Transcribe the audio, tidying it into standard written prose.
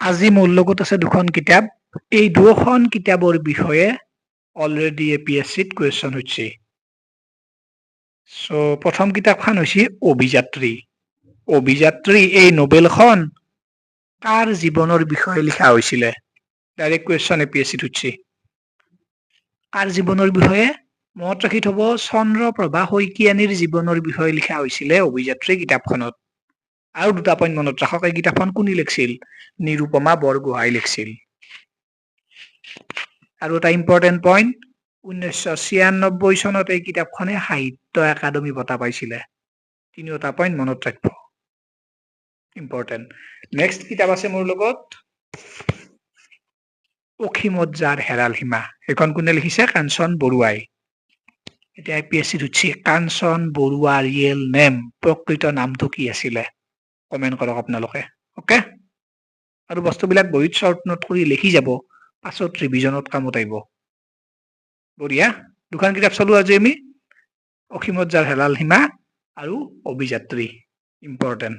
আজি মোৰ লগত আছে দুখন কিতাপ এই দুখন কিতাপৰ বিষয়ে অলৰেডি এপিএসসিত কুৱেশ্যন হৈছে সো প্ৰথম কিতাপখন হৈছে অভিযাত্ৰী অভিযাত্ৰী এই নভেলখন কাৰ জীৱনৰ বিষয়ে লিখা হৈছিল ডাইৰেক্ট কুৱেশ্যন এপিএসসিত হৈছে কাৰ জীৱনৰ বিষয়ে মনত ৰাখি থব চন্দ্ৰপ্ৰভা শইকীয়ানীৰ জীৱনৰ বিষয়ে লিখা হৈছিল অভিযাত্ৰী কিতাপখনত আৰু দুটা পইণ্ট মনত ৰাখক এই কিতাপখন কোনে লিখিছিল নিৰুপমা বৰগোহাঁই লিখিছিল আৰু এটা ইম্পৰ্টেন্ট পইণ্ট 1996 চনত এই কিতাপখনে সাহিত্য একাডেমী বঁটা পাইছিল তিনিটা পইণ্ট মনত ৰাখব ইম্পৰ্টেন্ট নেক্সট কিতাপ আছে মোৰ লগত অসীমত যাৰ হেৰাল সীমা এখন কোনে লিখিছে কাঞ্চন বৰুৱাই এতিয়া আইপিএসসি হচ্ছে কাঞ্চন বৰুৱা ৰিয়েল নেম প্ৰকৃত নামটো কি আছিল কমেন্ট কৰক আপোনালোকে ওকে আৰু বস্তুবিলাক বহিত শৰ্ট নোট কৰি লিখি যাব পাছত ৰিভিজনত কামত আহিব বঢ়িয়া দুখন কিতাপ চালো আজি আমি অসীমত যাৰ হেৰাল সীমা আৰু অভিযাত্ৰী ইম্পৰ্টেন্ট